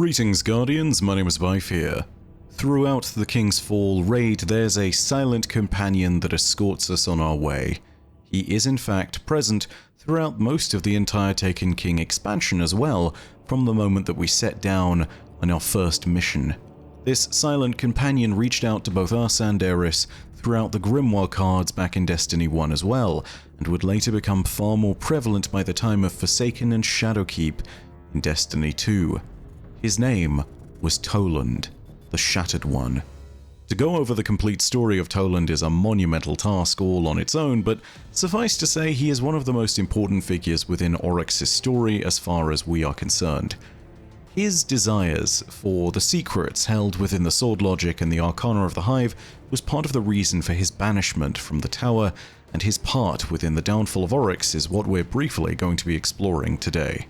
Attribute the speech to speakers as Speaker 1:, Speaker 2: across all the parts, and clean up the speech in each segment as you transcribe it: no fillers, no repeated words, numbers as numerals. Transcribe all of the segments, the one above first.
Speaker 1: Greetings, Guardians, my name is Bife here. Throughout the King's Fall raid, there's a silent companion that escorts us on our way. He is in fact present throughout most of the entire Taken King expansion as well, from the moment that we set down on our first mission. This silent companion reached out to both us and Eris throughout the Grimoire cards back in Destiny 1 as well, and would later become far more prevalent by the time of Forsaken and Shadowkeep in Destiny 2. His name was Toland, the Shattered One. To go over the complete story of Toland is a monumental task all on its own, but suffice to say he is one of the most important figures within Oryx's story as far as we are concerned. His desires for the secrets held within the Sword Logic and the Arcana of the Hive was part of the reason for his banishment from the tower, and his part within the downfall of Oryx is what we're briefly going to be exploring today.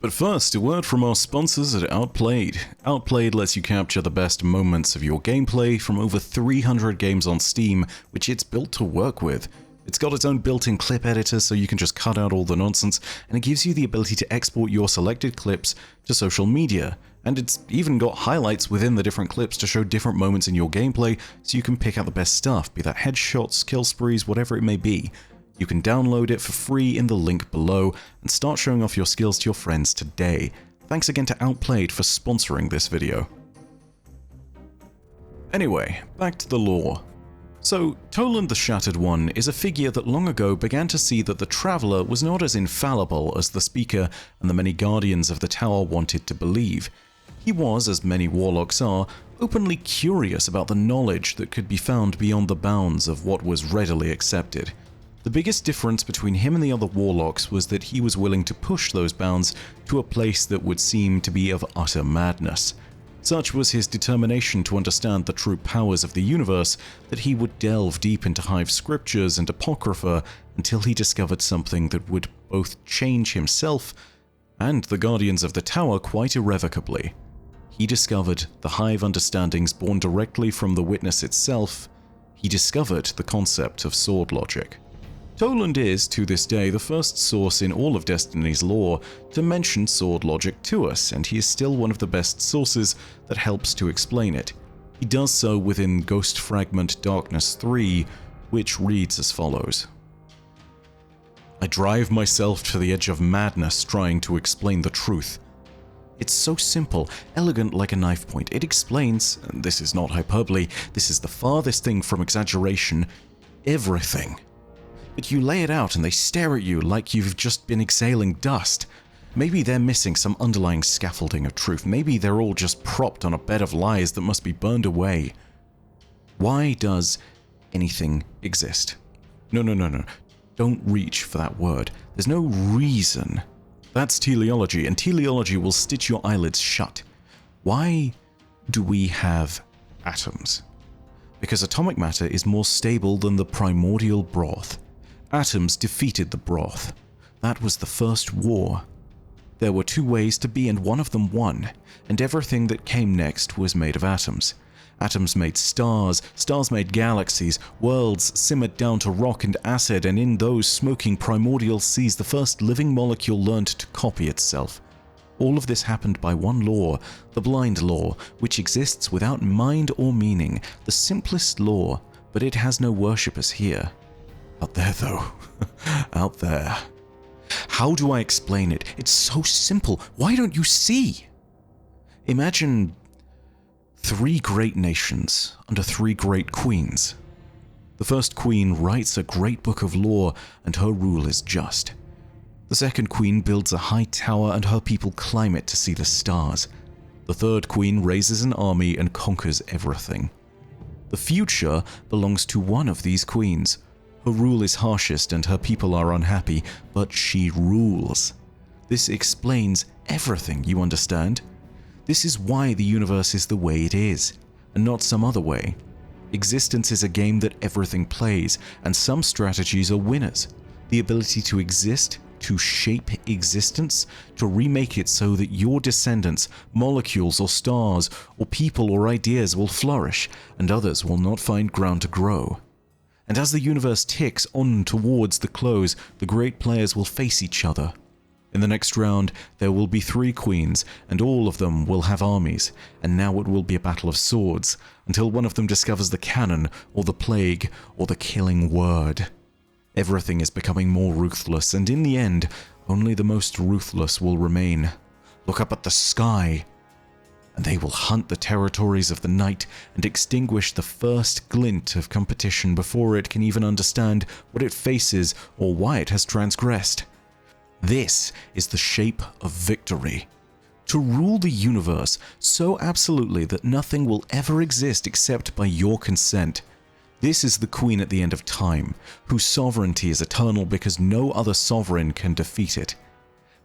Speaker 1: But first, a word from our sponsors at Outplayed. Outplayed lets you capture the best moments of your gameplay from over 300 games on Steam, which it's built to work with. It's got its own built-in clip editor, so you can just cut out all the nonsense, and it gives you the ability to export your selected clips to social media. And it's even got highlights within the different clips to show different moments in your gameplay, so you can pick out the best stuff, be that headshots, kill sprees, whatever it may be. You can download it for free in the link below and start showing off your skills to your friends today. Thanks again to Outplayed for sponsoring this video. Anyway, back to the lore. So, Toland the Shattered One is a figure that long ago began to see that the Traveler was not as infallible as the Speaker and the many Guardians of the Tower wanted to believe. He was, as many Warlocks are, openly curious about the knowledge that could be found beyond the bounds of what was readily accepted. The biggest difference between him and the other Warlocks was that he was willing to push those bounds to a place that would seem to be of utter madness. Such was his determination to understand the true powers of the universe that he would delve deep into Hive scriptures and Apocrypha until he discovered something that would both change himself and the Guardians of the Tower quite irrevocably. He discovered the Hive understandings born directly from the Witness itself. He discovered the concept of sword logic. Toland is, to this day, the first source in all of Destiny's lore to mention sword logic to us, and he is still one of the best sources that helps to explain it. He does so within Ghost Fragment Darkness 3, which reads as follows. I drive myself to the edge of madness trying to explain the truth. It's so simple, elegant like a knife point. It explains, and this is not hyperbole, this is the farthest thing from exaggeration, everything. But you lay it out and they stare at you like you've just been exhaling dust. Maybe they're missing some underlying scaffolding of truth. Maybe they're all just propped on a bed of lies that must be burned away. Why does anything exist? No. Don't reach for that word. There's no reason. That's teleology, and teleology will stitch your eyelids shut. Why do we have atoms? Because atomic matter is more stable than the primordial broth. Atoms defeated the broth. That was the first war. There were two ways to be and one of them won, and everything that came next was made of atoms. Atoms made stars, stars made galaxies, worlds simmered down to rock and acid, and in those smoking primordial seas the first living molecule learned to copy itself. All of this happened by one law, the blind law, which exists without mind or meaning, the simplest law, but it has no worshippers here. Out there, though. Out there. How do I explain it? It's so simple. Why don't you see? Imagine 3 great nations under 3 great queens. The first queen writes a great book of law, and her rule is just. The second queen builds a high tower, and her people climb it to see the stars. The third queen raises an army and conquers everything. The future belongs to one of these queens. Her rule is harshest and her people are unhappy, but she rules. This explains everything, you understand? This is why the universe is the way it is, and not some other way. Existence is a game that everything plays, and some strategies are winners. The ability to exist, to shape existence, to remake it so that your descendants, molecules or stars, or people or ideas will flourish, and others will not find ground to grow. And as the universe ticks on towards the close, the great players will face each other. In the next round, there will be 3 queens, and all of them will have armies, and now it will be a battle of swords, until one of them discovers the cannon, or the plague, or the killing word. Everything is becoming more ruthless, and in the end, only the most ruthless will remain. Look up at the sky, and they will hunt the territories of the night and extinguish the first glint of competition before it can even understand what it faces or why it has transgressed. This is the shape of victory. To rule the universe so absolutely that nothing will ever exist except by your consent. This is the queen at the end of time, whose sovereignty is eternal because no other sovereign can defeat it.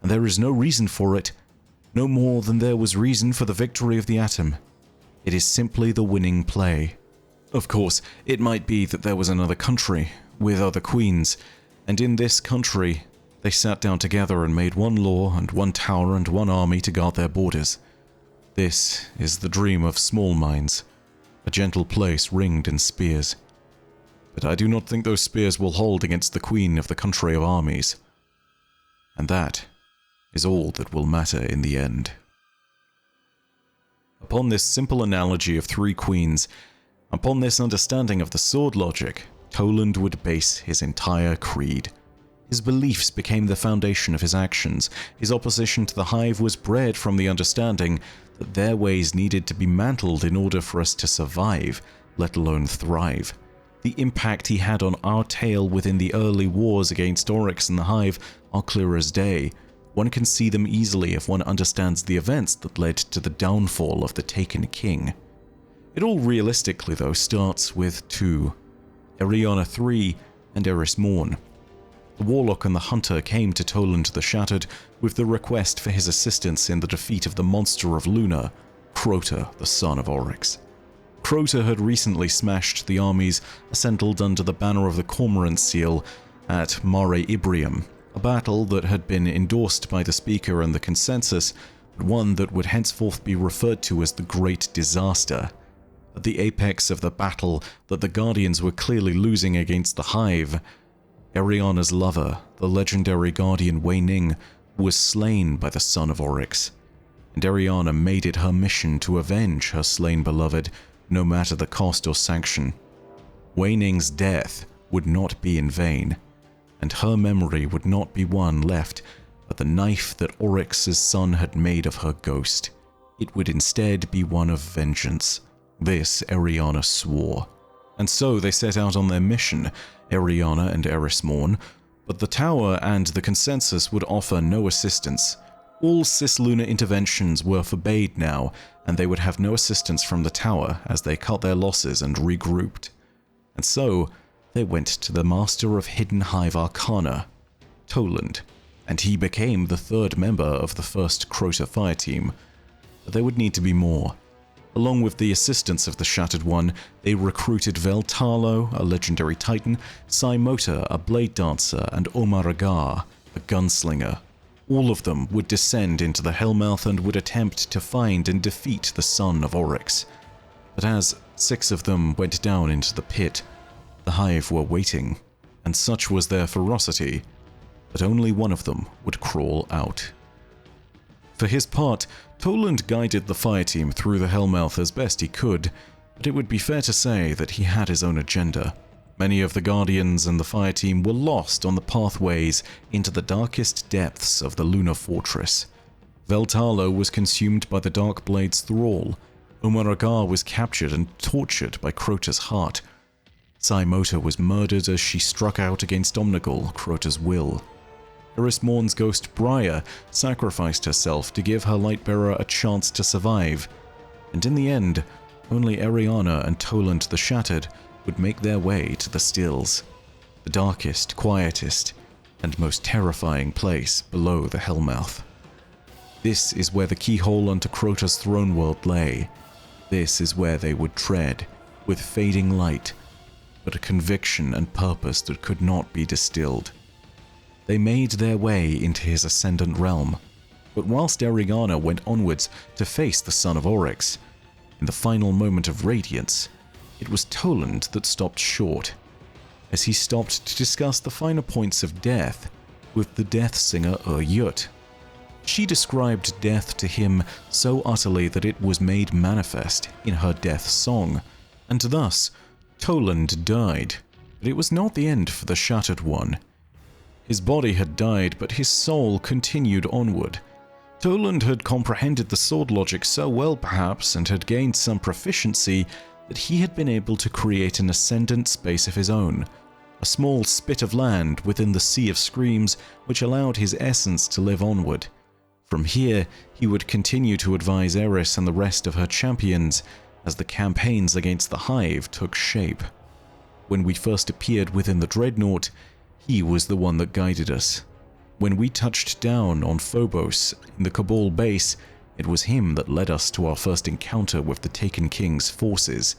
Speaker 1: And there is no reason for it, no more than there was reason for the victory of the atom. It is simply the winning play. Of course, it might be that there was another country, with other queens, and in this country, they sat down together and made one law and one tower and one army to guard their borders. This is the dream of small minds, a gentle place ringed in spears. But I do not think those spears will hold against the queen of the country of armies. And that is all that will matter in the end. Upon this simple analogy of 3 queens, upon this understanding of the sword logic, Toland would base his entire creed. His beliefs became the foundation of his actions. His opposition to the Hive was bred from the understanding that their ways needed to be mantled in order for us to survive, let alone thrive. The impact he had on our tale within the early wars against Oryx and the Hive are clear as day. One can see them easily if one understands the events that led to the downfall of the Taken King. It all realistically, though, starts with 2, Eriana III and Eris Morn. The Warlock and the Hunter came to Toland the Shattered with the request for his assistance in the defeat of the monster of Luna, Crota, the son of Oryx. Crota had recently smashed the armies assembled under the banner of the Cormorant Seal at Mare Ibrium, a battle that had been endorsed by the Speaker and the Consensus, but one that would henceforth be referred to as the Great Disaster. At the apex of the battle that the Guardians were clearly losing against the Hive, Eriana's lover, the legendary Guardian Wei Ning, was slain by the son of Oryx, and Eriana made it her mission to avenge her slain beloved, no matter the cost or sanction. Wei Ning's death would not be in vain, and her memory would not be one left but the knife that Oryx's son had made of her ghost. It would instead be one of vengeance. This Eriana swore. And so they set out on their mission, Eriana and Eris Morn, but the Tower and the Consensus would offer no assistance. All cislunar interventions were forbade now, and they would have no assistance from the Tower as they cut their losses and regrouped. And so, they went to the Master of Hidden Hive Arcana, Toland, and he became the 3rd member of the first Crota Fireteam. But there would need to be more. Along with the assistance of the Shattered One, they recruited Veltalo, a legendary titan, Saimota, a blade dancer, and Omar Agar, a gunslinger. All of them would descend into the Hellmouth and would attempt to find and defeat the son of Oryx. But as 6 of them went down into the pit, the Hive were waiting, and such was their ferocity that only one of them would crawl out. For his part, Toland guided the fireteam through the Hellmouth as best he could, but it would be fair to say that he had his own agenda. Many of the Guardians and the fireteam were lost on the pathways into the darkest depths of the Lunar Fortress. Veltalo was consumed by the Darkblade's thrall. Omar Agar was captured and tortured by Crota's heart. Saimota was murdered as she struck out against Omnigul, Crota's will. Eris Morn's ghost Briar sacrificed herself to give her Lightbearer a chance to survive, and in the end, only Eriana and Toland the Shattered would make their way to the Stills, the darkest, quietest, and most terrifying place below the Hellmouth. This is where the keyhole unto Crota's throne world lay. This is where they would tread, with fading light, but a conviction and purpose that could not be distilled. They made their way into his ascendant realm, but whilst Eriana went onwards to face the son of Oryx, in the final moment of radiance, it was Toland that stopped short, as he stopped to discuss the finer points of death with the death singer Yut, She described death to him so utterly that it was made manifest in her death song, and thus Toland died. But it was not the end for the Shattered One. His body had died, but his soul continued onward. Toland had comprehended the sword logic so well, perhaps, and had gained some proficiency that he had been able to create an ascendant space of his own, a small spit of land within the Sea of Screams which allowed his essence to live onward. From here, he would continue to advise Eris and the rest of her champions as the campaigns against the Hive took shape. When we first appeared within the Dreadnought, he was the one that guided us. When we touched down on Phobos in the Cabal base, it was him that led us to our first encounter with the Taken King's forces.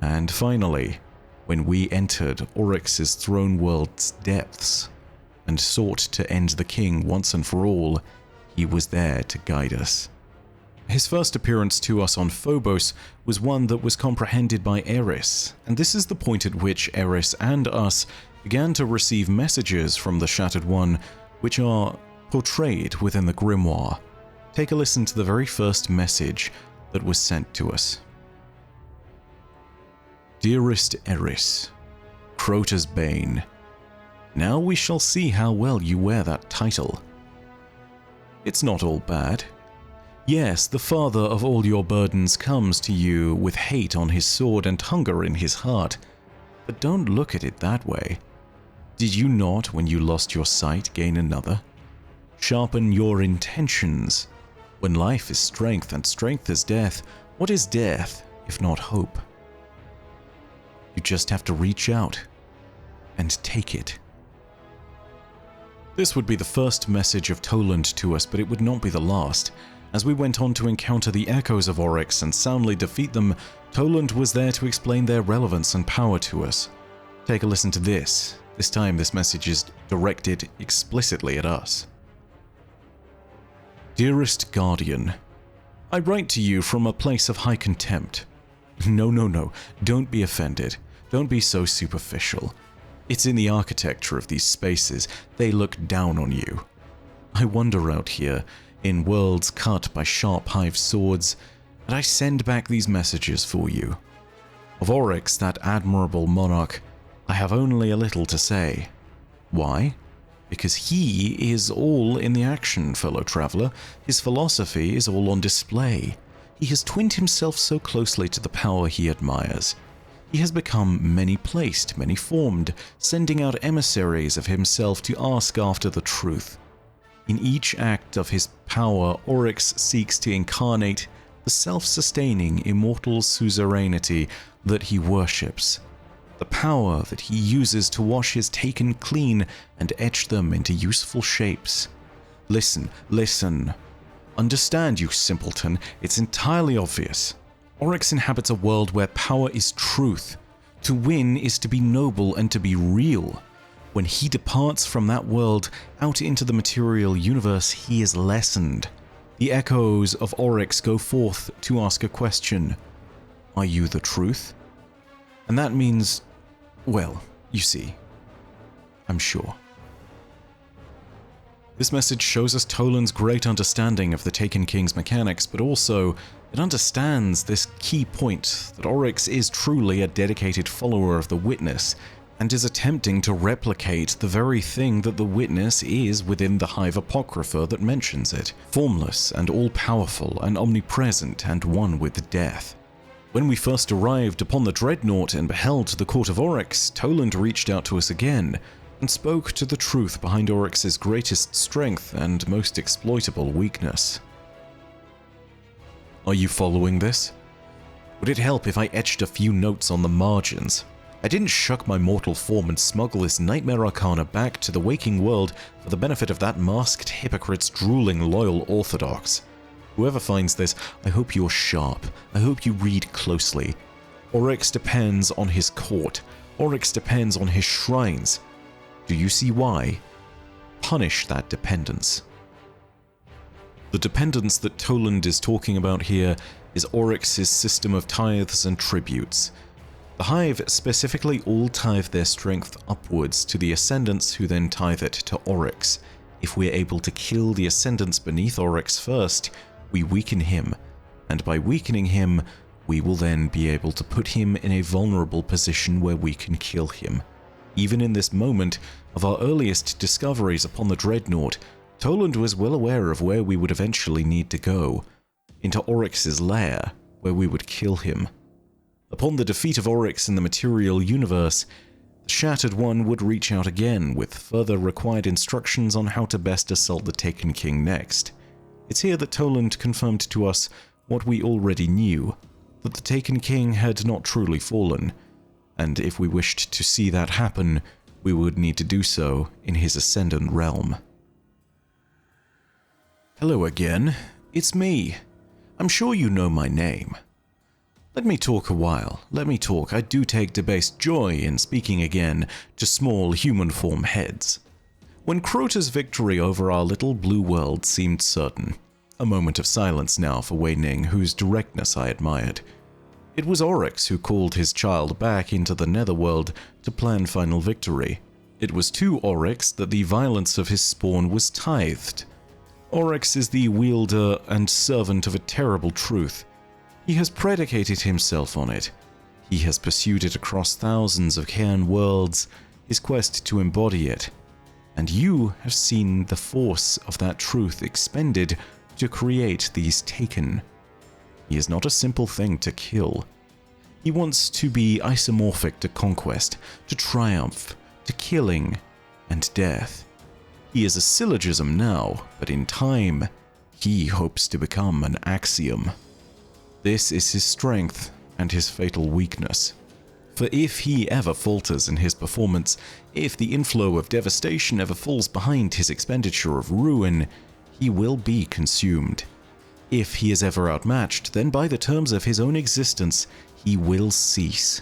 Speaker 1: And finally, when we entered Oryx's throne world's depths and sought to end the king once and for all, he was there to guide us. His first appearance to us on Phobos was one that was comprehended by Eris, and this is the point at which Eris and us began to receive messages from the Shattered One, which are portrayed within the grimoire. Take a listen to the very first message that was sent to us. Dearest Eris, Crota's Bane, now we shall see how well you wear that title. It's not all bad. Yes, the father of all your burdens comes to you with hate on his sword and hunger in his heart, but don't look at it that way. Did you not, when you lost your sight, gain another? Sharpen your intentions. When life is strength and strength is death, what is death if not hope? You just have to reach out and take it. This would be the first message of Toland to us, but it would not be the last. As we went on to encounter the echoes of Oryx and soundly defeat them, Toland was there to explain their relevance and power to us. Take a listen to this. This time this message is directed explicitly at us. Dearest Guardian, I write to you from a place of high contempt. No, don't be offended. Don't be so superficial. It's in the architecture of these spaces. They look down on you. I wander out here, in worlds cut by sharp hive swords, and I send back these messages for you. Of Oryx, that admirable monarch, I have only a little to say. Why? Because he is all in the action, fellow traveler. His philosophy is all on display. He has twinned himself so closely to the power he admires. He has become many-placed, many-formed, sending out emissaries of himself to ask after the truth. In each act of his power, Oryx seeks to incarnate the self-sustaining, immortal suzerainty that he worships. The power that he uses to wash his Taken clean and etch them into useful shapes. Listen. Understand, you simpleton, it's entirely obvious. Oryx inhabits a world where power is truth. To win is to be noble and to be real. When he departs from that world out into the material universe, he is lessened. The echoes of Oryx go forth to ask a question. Are you the truth? And that means, well, you see, I'm sure. This message shows us Toland's great understanding of the Taken King's mechanics, but also it understands this key point that Oryx is truly a dedicated follower of the Witness and is attempting to replicate the very thing that the Witness is within the Hive Apocrypha that mentions it, formless and all-powerful and omnipresent and one with death. When we first arrived upon the Dreadnought and beheld the Court of Oryx, Toland reached out to us again and spoke to the truth behind Oryx's greatest strength and most exploitable weakness. Are you following this? Would it help if I etched a few notes on the margins? I didn't shuck my mortal form and smuggle this nightmare arcana back to the waking world for the benefit of that masked hypocrite's drooling loyal orthodox. Whoever finds this, I hope you're sharp. I hope you read closely. Oryx depends on his court. Oryx depends on his shrines. Do you see why? Punish that dependence. The dependence that Toland is talking about here is Oryx's system of tithes and tributes. The Hive specifically all tithe their strength upwards to the Ascendants who then tithe it to Oryx. If we're able to kill the Ascendants beneath Oryx first, we weaken him, and by weakening him, we will then be able to put him in a vulnerable position where we can kill him. Even in this moment of our earliest discoveries upon the Dreadnought, Toland was well aware of where we would eventually need to go, into Oryx's lair, where we would kill him. Upon the defeat of Oryx in the material universe, the Shattered One would reach out again with further required instructions on how to best assault the Taken King next. It's here that Toland confirmed to us what we already knew, that the Taken King had not truly fallen, and if we wished to see that happen, we would need to do so in his Ascendant realm. Hello again, it's me. I'm sure you know my name. Let me talk a while, let me talk. I do take debased joy in speaking again to small human form heads. When Crota's victory over our little blue world seemed certain, a moment of silence now for Wei Ning, whose directness I admired. It was Oryx who called his child back into the Netherworld to plan final victory. It was to Oryx that the violence of his spawn was tithed. Oryx is the wielder and servant of a terrible truth. He has predicated himself on it. He has pursued it across thousands of Cairn worlds, his quest to embody it. And you have seen the force of that truth expended to create these Taken. He is not a simple thing to kill. He wants to be isomorphic to conquest, to triumph, to killing, and death. He is a syllogism now, but in time, he hopes to become an axiom. This is his strength and his fatal weakness. For if he ever falters in his performance, if the inflow of devastation ever falls behind his expenditure of ruin, he will be consumed. If he is ever outmatched, then by the terms of his own existence, he will cease.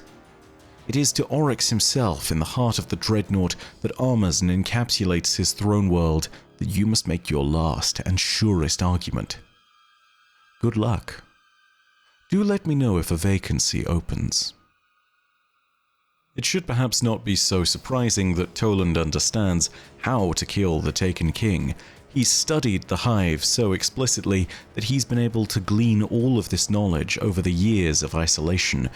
Speaker 1: It is to Oryx himself, in the heart of the Dreadnought, that armors and encapsulates his throne world, that you must make your last and surest argument. Good luck. Do let me know if a vacancy opens. It should perhaps not be so surprising that Toland understands how to kill the Taken King. He's studied the Hive so explicitly that he's been able to glean all of this knowledge over the years of isolation.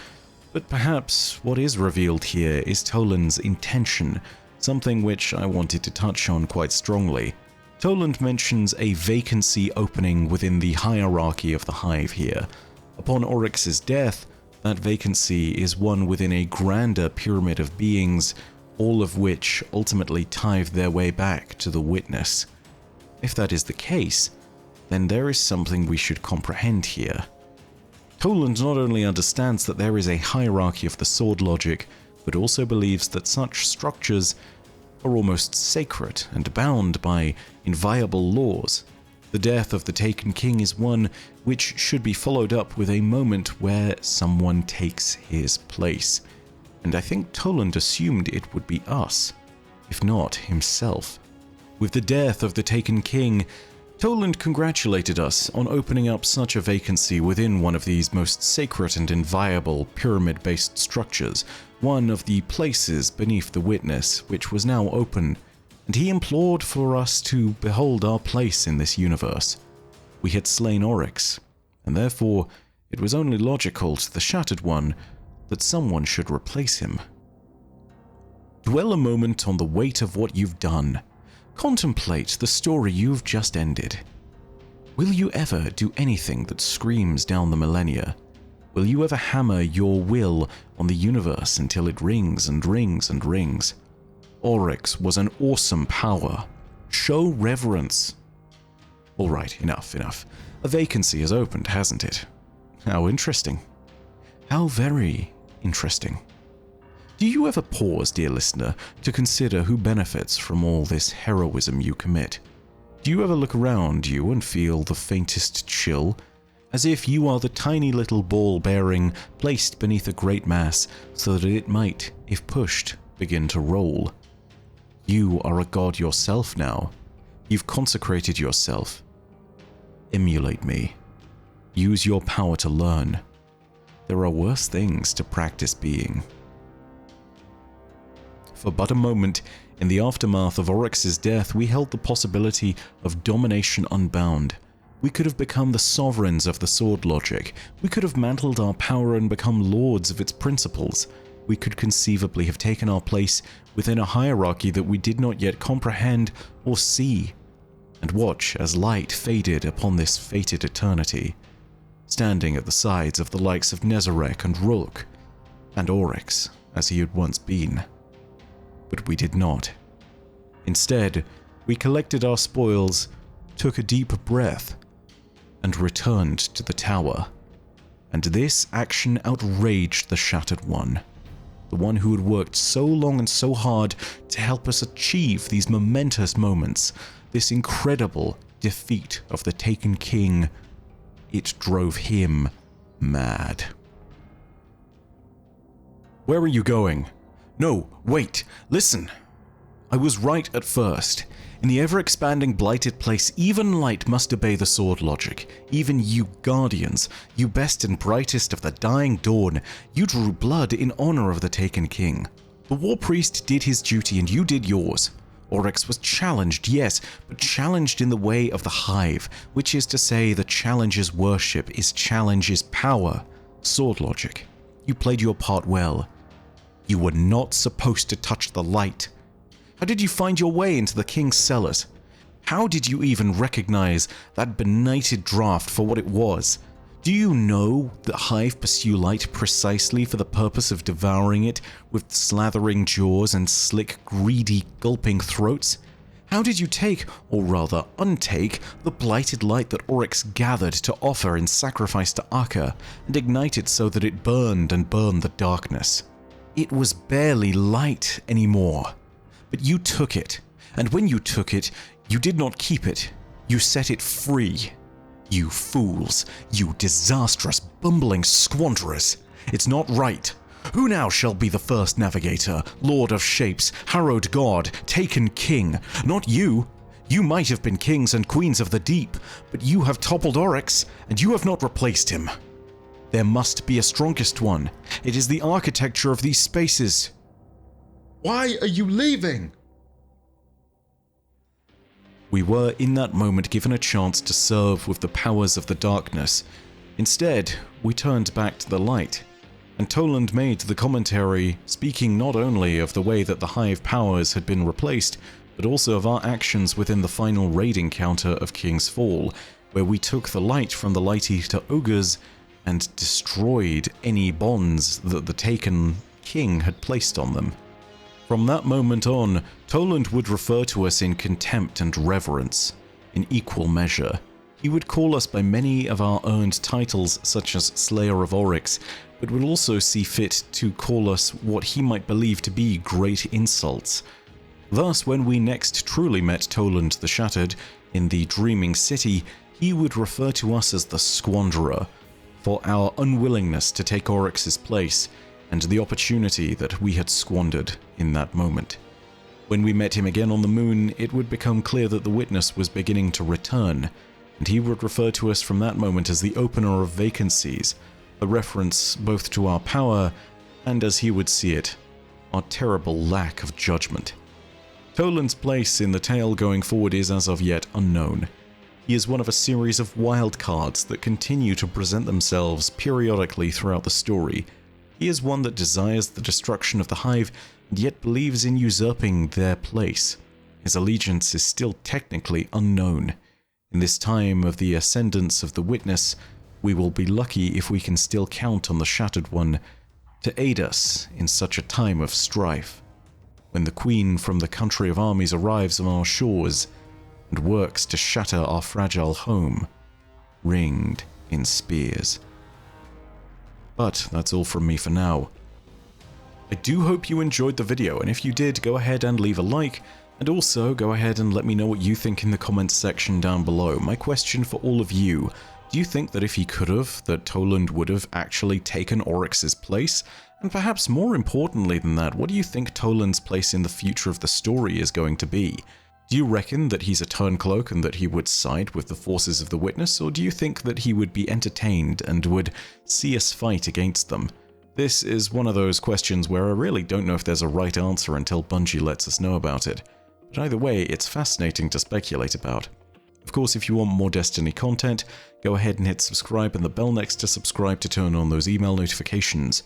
Speaker 1: But perhaps what is revealed here is Toland's intention, something which I wanted to touch on quite strongly. Toland mentions a vacancy opening within the hierarchy of the Hive here. Upon Oryx's death, that vacancy is one within a grander pyramid of beings, all of which ultimately tithe their way back to the Witness. If that is the case, then there is something we should comprehend here. Toland not only understands that there is a hierarchy of the sword logic, but also believes that such structures are almost sacred and bound by inviolable laws. The death of the Taken King is one which should be followed up with a moment where someone takes his place. And I think Toland assumed it would be us, if not himself. With the death of the Taken King, Toland congratulated us on opening up such a vacancy within one of these most sacred and inviolable pyramid-based structures, one of the places beneath the Witness, which was now open, and he implored for us to behold our place in this universe. We had slain Oryx, and therefore it was only logical to the Shattered One that someone should replace him. Dwell a moment on the weight of what you've done. Contemplate the story you've just ended. Will you ever do anything that screams down the millennia? Will you ever hammer your will on the universe until it rings and rings and rings? Oryx was an awesome power. Show reverence. Alright, enough. A vacancy has opened, hasn't it? How interesting. How very interesting. Do you ever pause, dear listener, to consider who benefits from all this heroism you commit? Do you ever look around you and feel the faintest chill, as if you are the tiny little ball bearing placed beneath a great mass so that it might, if pushed, begin to roll? You are a god yourself now. You've consecrated yourself. Emulate me. Use your power to learn. There are worse things to practice being. For but a moment, In the aftermath of Oryx's death, we held the possibility of domination unbound. We could have become the sovereigns of the sword logic. We could have mantled our power and become lords of its principles. We could conceivably have taken our place within a hierarchy that we did not yet comprehend or see, and watch as light faded upon this fated eternity, standing at the sides of the likes of Nezarec and Rulk, and Oryx, as he had once been. But we did not. Instead, we collected our spoils, took a deep breath, and returned to the tower. And this action outraged the Shattered One, the one who had worked so long and so hard to help us achieve these momentous moments, this incredible defeat of the Taken King. It drove him mad. "Where are you going?" "No, wait, listen." I was right at first. In the ever-expanding Blighted Place, even light must obey the sword logic. Even you Guardians, you best and brightest of the dying dawn, you drew blood in honor of the Taken King. The War Priest did his duty and you did yours. Oryx was challenged, yes, but challenged in the way of the Hive, which is to say the challenger's worship is challenger's power, sword logic. You played your part well. You were not supposed to touch the light. How did you find your way into the King's cellars? How did you even recognize that benighted draft for what it was? Do you know that Hive pursue light precisely for the purpose of devouring it with slathering jaws and slick, greedy, gulping throats? How did you take, or rather untake, the blighted light that Oryx gathered to offer in sacrifice to Akka, and ignite it so that it burned and burned the darkness? It was barely light anymore. But you took it, and when you took it, you did not keep it. You set it free. You fools, you disastrous, bumbling squanderers. It's not right. Who now shall be the first navigator, lord of shapes, harrowed god, taken king? Not you. You might have been kings and queens of the deep, but you have toppled Oryx, and you have not replaced him. There must be a strongest one. It is the architecture of these spaces.
Speaker 2: Why are you leaving?
Speaker 1: We were in that moment given a chance to serve with the powers of the darkness. Instead, we turned back to the light, and Toland made the commentary, speaking not only of the way that the Hive powers had been replaced, but also of our actions within the final raid encounter of King's Fall, where we took the light from the Light Eater ogres and destroyed any bonds that the Taken King had placed on them. From that moment on, Toland would refer to us in contempt and reverence, in equal measure. He would call us by many of our earned titles such as Slayer of Oryx, but would also see fit to call us what he might believe to be great insults. Thus, when we next truly met Toland the Shattered in the Dreaming City, he would refer to us as the Squanderer, for our unwillingness to take Oryx's place, and the opportunity that we had squandered in that moment. When we met him again on the moon, it would become clear that the Witness was beginning to return, and he would refer to us from that moment as the Opener of Vacancies, a reference both to our power and, as he would see it, our terrible lack of judgment. Toland's place in the tale going forward is as of yet unknown. He is one of a series of wildcards that continue to present themselves periodically throughout the story. He is one that desires the destruction of the Hive, and yet believes in usurping their place. His allegiance is still technically unknown. In this time of the ascendance of the Witness, we will be lucky if we can still count on the Shattered One to aid us in such a time of strife, when the Queen from the country of armies arrives on our shores and works to shatter our fragile home, ringed in spears. But that's all from me for now. I do hope you enjoyed the video, and if you did, go ahead and leave a like, and also go ahead and let me know what you think in the comments section down below. My question for all of you, do you think that if he could have, that Toland would have actually taken Oryx's place? And perhaps more importantly than that, what do you think Toland's place in the future of the story is going to be? Do you reckon that he's a turncloak and that he would side with the forces of the Witness, or do you think that he would be entertained and would see us fight against them? This is one of those questions where I really don't know if there's a right answer until Bungie lets us know about it, but either way, it's fascinating to speculate about. Of course, if you want more Destiny content, go ahead and hit subscribe and the bell next to subscribe to turn on those email notifications.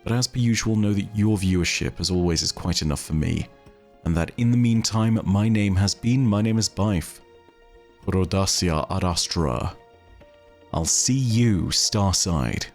Speaker 1: But as per usual, know that your viewership, as always, is quite enough for me. And that in the meantime, my name is Byf. Rhodacia ad Astra. I'll see you, Starside.